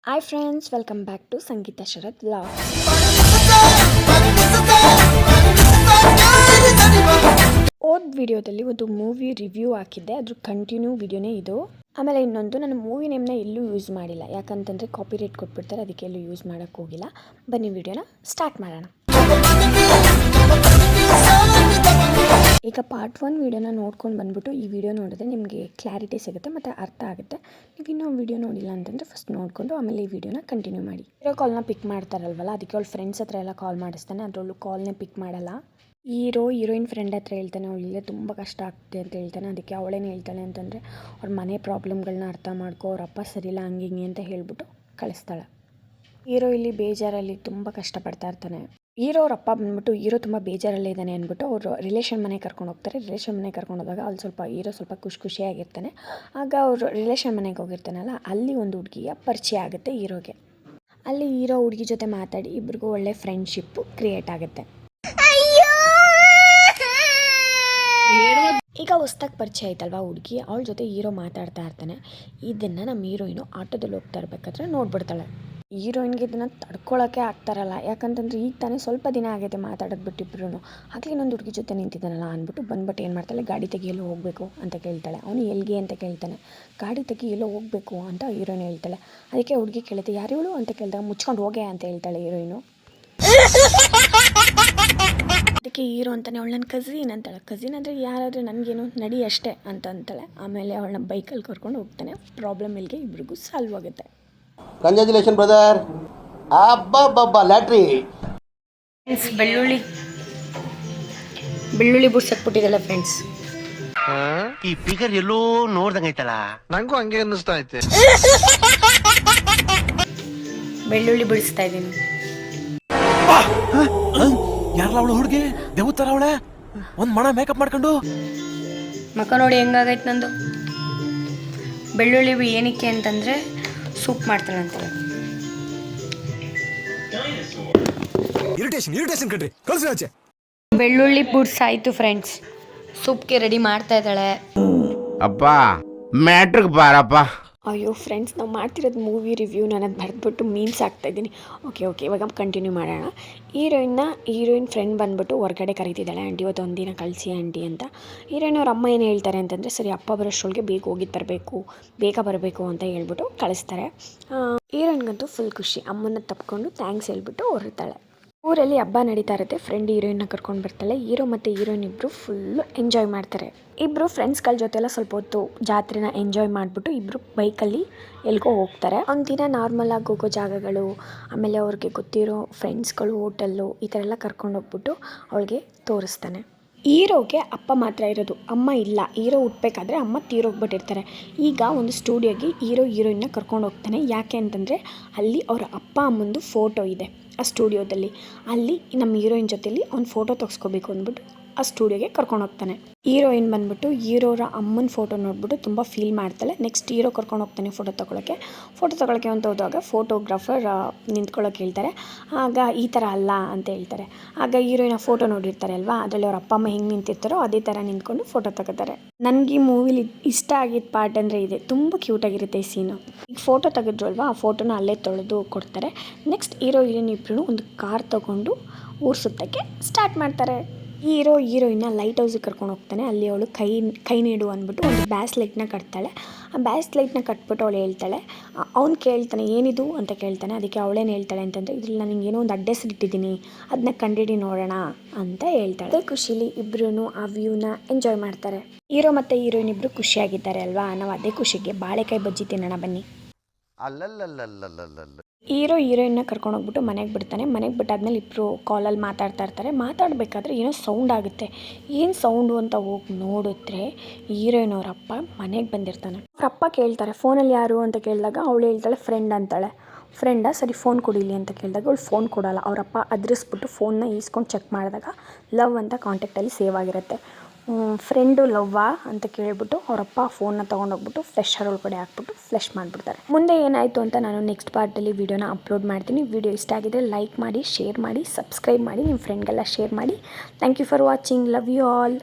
Hi friends, welcome back to Sangeetha Sharath vlog. ವಿಡಿಯೋದಲ್ಲಿ ಒಂದು movie review ಹಾಕಿದ್ದೆ, ಅದ್ರ ಕಂಟಿನ್ಯೂ ವಿಡಿಯೋನೇ ಇದು. ಆಮೇಲೆ ಇನ್ನೊಂದು, ನಾನು ಮೂವಿ ನೇಮ್ನ ಎಲ್ಲೂ ಯೂಸ್ ಮಾಡಿಲ್ಲ, ಯಾಕಂತಂದರೆ ಕಾಪಿರೈಟ್ ಕೊಟ್ಬಿಡ್ತಾರೆ, ಅದಕ್ಕೆ ಎಲ್ಲೂ ಯೂಸ್ ಮಾಡೋಕ್ಕೆ ಹೋಗಿಲ್ಲ. ಬನ್ನಿ ವಿಡಿಯೋನ ಸ್ಟಾರ್ಟ್ ಮಾಡೋಣ. ಈಗ ಪಾರ್ಟ್ 1 ವಿಡಿಯೋನ ನೋಡ್ಕೊಂಡು ಬಂದ್ಬಿಟ್ಟು ಈ ವಿಡಿಯೋ ನೋಡಿದ್ರೆ ನಿಮಗೆ ಕ್ಲಾರಿಟಿ ಸಿಗುತ್ತೆ ಮತ್ತು ಅರ್ಥ ಆಗುತ್ತೆ. ನೀವು ಇನ್ನೂ ವಿಡಿಯೋ ನೋಡಿಲ್ಲ ಅಂತಂದರೆ ಫಸ್ಟ್ ನೋಡಿಕೊಂಡು ಆಮೇಲೆ ಈ ವಿಡಿಯೋನ ಕಂಟಿನ್ಯೂ ಮಾಡಿ. ಕಾಲ್ನ ಪಿಕ್ ಮಾಡ್ತಾರಲ್ವಲ್ಲ, ಅದಕ್ಕೆ ಅವ್ಳ ಫ್ರೆಂಡ್ಸ್ ಹತ್ರ ಎಲ್ಲ ಕಾಲ್ ಮಾಡಿಸ್ತಾನೆ, ಅದರಲ್ಲೂ ಕಾಲ್ನೇ ಪಿಕ್ ಮಾಡಲ್ಲ. ಹೀರೋಯಿನ್ ಫ್ರೆಂಡ್ ಹತ್ರ ಹೇಳ್ತಾನೆ, ಅವಳಿಗೆ ತುಂಬ ಕಷ್ಟ ಆಗ್ತಿದೆ ಅಂತ ಹೇಳ್ತಾನೆ. ಅದಕ್ಕೆ ಅವಳೇನು ಹೇಳ್ತಾಳೆ ಅಂತಂದರೆ, ಅವ್ರ ಮನೆ ಪ್ರಾಬ್ಲಮ್ಗಳನ್ನ ಅರ್ಥ ಮಾಡ್ಕೊ, ಅವ್ರ ಅಪ್ಪ ಸರಿಯಿಲ್ಲ ಹಂಗೆ ಅಂತ ಹೇಳ್ಬಿಟ್ಟು ಕಳಿಸ್ತಾಳೆ. ಹೀರೋ ಇಲ್ಲಿ ಬೇಜಾರಲ್ಲಿ ತುಂಬ ಕಷ್ಟಪಡ್ತಾ ಇರ್ತಾನೆ. ಹೀರೋ ಅಪ್ಪ ಬಂದ್ಬಿಟ್ಟು ಹೀರೋ ತುಂಬ ಬೇಜಾರಲ್ಲೇ ಇದ್ದಾನೆ ಅಂದ್ಬಿಟ್ಟು ಅವರು ರಿಲೇಷನ್ ಮನೆಗೆ ಕರ್ಕೊಂಡು ಹೋಗ್ತಾರೆ. ರಿಲೇಷನ್ ಮನೆಗೆ ಕರ್ಕೊಂಡು ಹೋದಾಗ ಅಲ್ಲಿ ಹೀರೋ ಸ್ವಲ್ಪ ಖುಷಿಯಾಗಿರ್ತಾನೆ. ಆಗ ಅವರು ರಿಲೇಷನ್ ಮನೆಗೆ ಹೋಗಿರ್ತಾನಲ್ಲ, ಅಲ್ಲಿ ಒಂದು ಹುಡುಗಿಯ ಪರಿಚಯ ಆಗುತ್ತೆ ಹೀರೋಗೆ. ಅಲ್ಲಿ ಹೀರೋ ಹುಡುಗಿ ಜೊತೆ ಮಾತಾಡಿ ಇಬ್ರಿಗೂ ಒಳ್ಳೆ ಫ್ರೆಂಡ್ಶಿಪ್ಪು ಕ್ರಿಯೇಟ್ ಆಗುತ್ತೆ. ಈಗ ಹೊಸ್ದಾಗಿ ಪರಿಚಯ ಆಯ್ತಲ್ವಾ ಹುಡುಗಿ, ಅವಳ ಜೊತೆ ಹೀರೋ ಮಾತಾಡ್ತಾ ಇರ್ತಾನೆ. ಇದನ್ನು ನಮ್ಮ ಹೀರೋಯಿನು ಆಟೋದಲ್ಲಿ ಹೋಗ್ತಾ ಇರ್ಬೇಕಾದ್ರೆ ನೋಡ್ಬಿಡ್ತಾಳೆ. ಹೀರೋಯಿನ್ಗೆ ಇದನ್ನು ತಡ್ಕೊಳ್ಳೋಕ್ಕೆ ಆಗ್ತಾರಲ್ಲ, ಯಾಕಂತಂದ್ರೆ ಈಗ ತಾನೇ ಸ್ವಲ್ಪ ದಿನ ಆಗೈತೆ ಮಾತಾಡೋದು ಬಿಟ್ಟಿಬ್ರು. ಹಾಗೆ ಇನ್ನೊಂದು ಹುಡುಗಿ ಜೊತೆ ನಿಂತಿದ್ದಾನಲ್ಲ ಅಂದ್ಬಿಟ್ಟು ಬಂದ್ಬಿಟ್ಟು ಏನು ಮಾಡ್ತಾಳೆ, ಗಾಡಿ ತೆಗಿ ಎಲ್ಲೋ ಹೋಗಬೇಕು ಅಂತ ಕೇಳ್ತಾಳೆ. ಅವನು ಎಲ್ಲಿಗೆ ಅಂತ ಕೇಳ್ತಾನೆ. ಗಾಡಿ ತೆಗಿ ಎಲ್ಲೋ ಹೋಗಬೇಕು ಅಂತ ಹೀರೋಯಿನ್ ಹೇಳ್ತಾಳೆ. ಅದಕ್ಕೆ ಹುಡುಗಿ ಕೇಳುತ್ತೆ, ಯಾರು ಹೇಳು ಅಂತ ಕೇಳಿದಾಗ ಮುಚ್ಕೊಂಡು ಹೋಗೆ ಅಂತ ಹೇಳ್ತಾಳೆ ಹೀರೋಯಿನು. ಅದಕ್ಕೆ ಹೀರೋ ಅಂತಾನೆ, ಅವಳು ನನ್ನ ಕಝಿನ್ ಅಂತಾಳೆ. ಕಝಿನ್ ಅಂದರೆ ಯಾರಾದರೂ ನನಗೇನು ನಡಿ ಅಷ್ಟೇ ಅಂತ ಅಂತಾಳೆ. ಆಮೇಲೆ ಅವಳನ್ನ ಬೈಕಲ್ಲಿ ಕರ್ಕೊಂಡು ಹೋಗ್ತಾನೆ. ಪ್ರಾಬ್ಲಮ್ ಇಲ್ಲಿಗೆ ಇಬ್ರಿಗೂ ಸಾಲ್ವ್ ಆಗುತ್ತೆ. Congratulation brother. ಅಬ್ಬಬ್ಬಬ್ಬ ಲ್ಯಾಟ್ರಿ. ಬೆಳ್ಳುಳ್ಳಿ ಬುಡ್ಸಕ್ಬಿಟ್ಟಿದಲ್ಲ ಫ್ರೆಂಡ್ಸ್. ಈ ಫಿಗರ್ ಎಲ್ಲೋ ನೋಡ್ದಂಗೈತಲ್ಲ, ನಂಗೂ ಹಂಗೆ ಅನ್ನಿಸ್ತಾ ಐತೆ. ಬೆಳ್ಳುಳ್ಳಿ ಬಿಡಿಸ್ತಾ ಇದ್ದೀನಿ. ಯಾರಲ್ಲ ಅವಳು ಹುಡುಗಿ? ದೇವತರ ಅವಳೆ, ಒಂದ್ ಮಣ ಮೇಕಪ್ ಮಾಡ್ಕೊಂಡು. ಮಕ್ಕ ನೋಡಿ ಹೆಂಗಾಗೈತೆ ನಂದು. ಬೆಳ್ಳುಳ್ಳಿ ಏನಕ್ಕೆ ಅಂತಂದ್ರೆ ಸೂಪ್ ಮಾಡ್ತಾಳೆ ಅಂತಾರೆ. ಇರಿಟೇಷನ್ ಕಣ್ರಿ, ಕಳ್ಸಿ ಆಚೆ. ಬೆಳ್ಳುಳ್ಳಿ ಬುಡ್ಸ್ ಆಯ್ತು ಫ್ರೆಂಡ್ಸ್, ಸೂಪ್ಗೆ ರೆಡಿ ಮಾಡ್ತಾ ಇದ್ದಾಳೆ. ಅಪ್ಪ ಮ್ಯಾಟ್ರಿಗೆ ಬಾರಪ್ಪ. ಅಯ್ಯೋ ಫ್ರೆಂಡ್ಸ್, ನಾವು ಮಾಡ್ತಿರೋದು ಮೂವಿ ರಿವ್ಯೂ, ನಾನು ಅದು ಬರೆದ್ಬಿಟ್ಟು ಮೀಮ್ಸ್ ಆಗ್ತಾಯಿದ್ದೀನಿ. ಓಕೆ ಇವಾಗ ಕಂಟಿನ್ಯೂ ಮಾಡೋಣ. ಹೀರೋಯಿನ್ ಫ್ರೆಂಡ್ ಬಂದ್ಬಿಟ್ಟು ಹೊರಗಡೆ ಕರೀತಿದ್ದಾಳೆ, ಆಂಟಿ ಇವತ್ತು ಒಂದಿನ ಕಳಿಸಿ ಆಂಟಿ ಅಂತ. ಹೀರೋಯಿನ್ ಅವ್ರ ಅಮ್ಮ ಏನು ಹೇಳ್ತಾರೆ ಅಂತಂದರೆ, ಸರಿ ಅಪ್ಪ ಬರೋಷ್ಟೊಳಗೆ ಬೇಗ ಬರಬೇಕು ಅಂತ ಹೇಳ್ಬಿಟ್ಟು ಕಳಿಸ್ತಾರೆ. ಹೀರೋಯಿನ್ಗಂತೂ ಫುಲ್ ಖುಷಿ, ಅಮ್ಮನ ತಪ್ಕೊಂಡು ಥ್ಯಾಂಕ್ಸ್ ಹೇಳ್ಬಿಟ್ಟು ಹೊರಡ್ತಾಳೆ. ಊರಲ್ಲಿ ಹಬ್ಬ ನಡೀತಾ ಇರುತ್ತೆ. ಫ್ರೆಂಡ್ ಹೀರೋಯಿನ್ನ ಕರ್ಕೊಂಡು ಬರ್ತಾಳೆ. ಹೀರೋ ಮತ್ತು ಹೀರೋಯಿನ್ ಇಬ್ಬರು ಫುಲ್ಲು ಎಂಜಾಯ್ ಮಾಡ್ತಾರೆ. ಇಬ್ಬರು ಫ್ರೆಂಡ್ಸ್ಗಳ ಜೊತೆಲ್ಲ ಸ್ವಲ್ಪ ಹೊತ್ತು ಜಾತ್ರೆನ ಎಂಜಾಯ್ ಮಾಡಿಬಿಟ್ಟು ಇಬ್ಬರು ಬೈಕಲ್ಲಿ ಎಲ್ಗೋ ಹೋಗ್ತಾರೆ. ಒಂದಿನ ನಾರ್ಮಲ್ ಆಗಿ ಹೋಗೋ ಜಾಗಗಳು, ಆಮೇಲೆ ಅವ್ರಿಗೆ ಗೊತ್ತಿರೋ ಫ್ರೆಂಡ್ಸ್ಗಳು, ಹೋಟೆಲ್ಲು ಈ ಥರ ಎಲ್ಲ ಕರ್ಕೊಂಡು ಹೋಗ್ಬಿಟ್ಟು ಅವಳಿಗೆ ತೋರಿಸ್ತಾನೆ. ಹೀರೋಗೆ ಅಪ್ಪ ಮಾತ್ರ ಇರೋದು, ಅಮ್ಮ ಇಲ್ಲ. ಹೀರೋ ಹುಟ್ಟಬೇಕಾದ್ರೆ ಅಮ್ಮ ತೀರೋಗ್ಬಿಟ್ಟಿರ್ತಾರೆ. ಈಗ ಒಂದು ಸ್ಟುಡಿಯೋಗೆ ಹೀರೋಯಿನ್ನ ಕರ್ಕೊಂಡು ಹೋಗ್ತಾನೆ. ಯಾಕೆ ಅಂತಂದರೆ ಅಲ್ಲಿ ಅವರ ಅಪ್ಪ ಅಮ್ಮಂದು ಫೋಟೋ ಇದೆ ಆ ಸ್ಟುಡಿಯೋದಲ್ಲಿ. ಅಲ್ಲಿ ನಮ್ಮ ಹೀರೋಯಿನ್ ಜೊತೆಲಿ ಒಂದು ಫೋಟೋ ತೆಗೆಸ್ಕೋಬೇಕು ಅಂದ್ಬಿಟ್ಟು ಆ ಸ್ಟುಡಿಯೋಗೆ ಕರ್ಕೊಂಡು ಹೋಗ್ತಾನೆ. ಹೀರೋಯಿನ್ ಬಂದ್ಬಿಟ್ಟು ಹೀರೋರ ಅಮ್ಮನ ಫೋಟೋ ನೋಡ್ಬಿಟ್ಟು ತುಂಬ ಫೀಲ್ ಮಾಡ್ತಾಳೆ. ನೆಕ್ಸ್ಟ್ ಹೀರೋ ಕರ್ಕೊಂಡು ಹೋಗ್ತಾನೆ ಫೋಟೋ ತೊಗೊಳಕ್ಕೆ ಅಂತ ಹೋದಾಗ ಫೋಟೋಗ್ರಾಫರ್ ನಿಂತ್ಕೊಳ್ಳೋಕೆ ಹೇಳ್ತಾರೆ. ಆಗ ಈ ಥರ ಅಲ್ಲ ಅಂತ ಹೇಳ್ತಾರೆ. ಆಗ ಹೀರೋಯಿನ್ ಫೋಟೋ ನೋಡಿರ್ತಾರೆ ಅಲ್ವಾ, ಅದರಲ್ಲಿ ಅವ್ರ ಅಪ್ಪ ಅಮ್ಮ ಹೆಂಗೆ ನಿಂತಿರ್ತಾರೋ ಅದೇ ಥರ ನಿಂತ್ಕೊಂಡು ಫೋಟೋ ತಗೋತಾರೆ. ನನಗೆ ಈ ಮೂವಿಲಿ ಇಷ್ಟ ಆಗಿದ್ದ ಪಾರ್ಟ್ ಅಂದರೆ ಇದೆ, ತುಂಬ ಕ್ಯೂಟಾಗಿರುತ್ತೆ ಈ ಸೀನು. ಈಗ ಫೋಟೋ ತೆಗೆದ್ರು ಅಲ್ವಾ, ಆ ಫೋಟೋನ ಅಲ್ಲೇ ತೊಳೆದು ಕೊಡ್ತಾರೆ. ನೆಕ್ಸ್ಟ್ ಹೀರೋಯಿನ್ ಇಬ್ಬರು ಒಂದು ಕಾರ್ ತೊಗೊಂಡು ಊರು ಸುತ್ತಕ್ಕೆ ಸ್ಟಾರ್ಟ್ ಮಾಡ್ತಾರೆ. ಹೀರೋಯಿನ್ನ ಲೈಟ್ ಹೌಸಿಗೆ ಕರ್ಕೊಂಡು ಹೋಗ್ತಾನೆ. ಅಲ್ಲಿ ಅವಳು ಕೈ ನೀಡು ಅಂದ್ಬಿಟ್ಟು ಒಂದು ಬ್ಯಾಸ್ಲೈಟ್ನ ಕಟ್ತಾಳೆ. ಆ ಬ್ಯಾಸ್ಲೈಟ್ನ ಕಟ್ಬಿಟ್ಟು ಅವಳು ಹೇಳ್ತಾಳೆ. ಅವ್ನು ಕೇಳ್ತಾನೆ ಏನಿದು ಅಂತ ಕೇಳ್ತಾನೆ. ಅದಕ್ಕೆ ಅವಳೇನು ಹೇಳ್ತಾಳೆ ಅಂತಂದರೆ, ಇದ್ರಲ್ಲಿ ನಾನು ಏನೋ ಒಂದು ಅಡ್ರೆಸ್ ಇಟ್ಟಿದ್ದೀನಿ, ಅದನ್ನ ಕಂಡಿಡಿ ನೋಡೋಣ ಅಂತ ಹೇಳ್ತಾಳೆ. ಅದೇ ಖುಷಿಲಿ ಇಬ್ಬರೂ ಆ ವ್ಯೂನ ಎಂಜಾಯ್ ಮಾಡ್ತಾರೆ. ಹೀರೋ ಮತ್ತು ಹೀರೋಯಿನ್ ಇಬ್ಬರು ಖುಷಿಯಾಗಿದ್ದಾರೆ ಅಲ್ವಾ, ನಾವು ಅದೇ ಖುಷಿಗೆ ಬಾಳೆಕಾಯಿ ಬಜ್ಜಿ ತಿನ್ನೋಣ ಬನ್ನಿ. ಹೀರೋಯಿನ್ನ ಕರ್ಕೊಂಡು ಹೋಗ್ಬಿಟ್ಟು ಮನೆಗೆ ಬಿಡ್ತಾನೆ. ಮನೆಗೆ ಬಿಟ್ಟಾದ್ಮೇಲೆ ಇಬ್ಬರು ಕಾಲಲ್ಲಿ ಮಾತಾಡಬೇಕಾದ್ರೆ ಏನೋ ಸೌಂಡ್ ಆಗುತ್ತೆ. ಏನು ಸೌಂಡು ಅಂತ ಹೋಗಿ ನೋಡಿದ್ರೆ ಹೀರೋಯಿನ್ ಅವ್ರ ಅಪ್ಪ ಮನೆಗೆ ಬಂದಿರ್ತಾನೆ. ಅವ್ರ ಅಪ್ಪ ಕೇಳ್ತಾರೆ, ಫೋನಲ್ಲಿ ಯಾರು ಅಂತ ಕೇಳಿದಾಗ ಅವಳು ಹೇಳ್ತಾಳೆ ಫ್ರೆಂಡ್ ಅಂತಾಳೆ. ಫ್ರೆಂಡ, ಸರಿ ಫೋನ್ ಕೊಡಿಲಿ ಅಂತ ಕೇಳಿದಾಗ ಅವಳು ಫೋನ್ ಕೊಡೋಲ್ಲ. ಅವರಪ್ಪ ಅದ್ರಿಸ್ಬಿಟ್ಟು ಫೋನ್ನ ಈಸ್ಕೊಂಡು ಚೆಕ್ ಮಾಡಿದಾಗ ಲವ್ ಅಂತ ಕಾಂಟ್ಯಾಕ್ಟಲ್ಲಿ ಸೇವ್ ಆಗಿರುತ್ತೆ. ಫ್ರೆಂಡು ಲವ್ವಾ ಅಂತ ಕೇಳಿಬಿಟ್ಟು ಅವರಪ್ಪ ಫೋನ್ನ ತೊಗೊಂಡೋಗ್ಬಿಟ್ಟು ಫ್ಲೆಶರ್ ಒಳಗಡೆ ಹಾಕ್ಬಿಟ್ಟು ಫ್ಲೆಶ್ ಮಾಡಿಬಿಡ್ತಾರೆ. ಮುಂದೆ ಏನಾಯಿತು ಅಂತ ನಾನು ನೆಕ್ಸ್ಟ್ ಪಾರ್ಟಲ್ಲಿ ವೀಡಿಯೋನ ಅಪ್ಲೋಡ್ ಮಾಡ್ತೀನಿ. ವಿಡಿಯೋ ಇಷ್ಟ ಆಗಿದ್ರೆ ಲೈಕ್ ಮಾಡಿ, ಶೇರ್ ಮಾಡಿ, ಸಬ್ಸ್ಕ್ರೈಬ್ ಮಾಡಿ, ನಿಮ್ಮ ಫ್ರೆಂಡ್ಗೆಲ್ಲ ಶೇರ್ ಮಾಡಿ. Thank you for watching. Love you all.